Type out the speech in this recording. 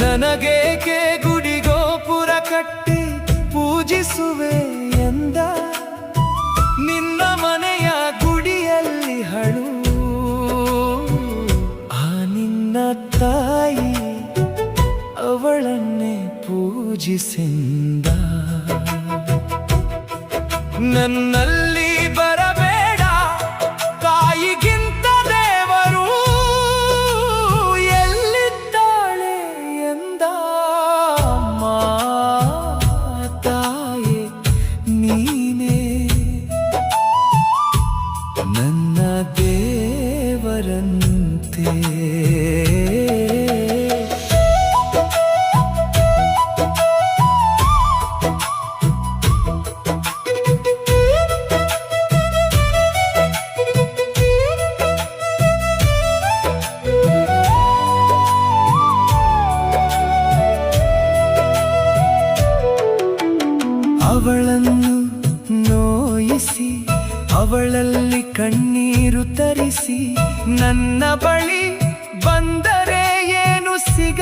ನನಗೇಕೆ ಗುಡಿಗೋಪುರ ಕಟ್ಟಿ ಪೂಜಿಸುವೆ ಎಂದ ನಿನ್ನ ಮನೆಯ ಗುಡಿಯಲ್ಲಿ ಹಳು ಆ ನಿನ್ನ ತಾಯಿ ಅವಳನ್ನೇ ಪೂಜಿಸಿಂದ ನನ್ನಲ್ಲಿ ಬರಬೇಡ ತಾಯಿಗಿಂತ ದೇವರು ಎಲ್ಲಿದ್ದಾಳೆ ಎಂದ ತಾಯಿ ನೀನೇ ನನ್ನ ದೇವರಂತೆ ಅವಳನ್ನು ನೋಯಿಸಿ ಅವಳಲ್ಲಿ ಕಣ್ಣೀರು ತರಿಸಿ ನನ್ನ ಬಳಿ ಬಂದರೆ ಏನು ಸಿಗ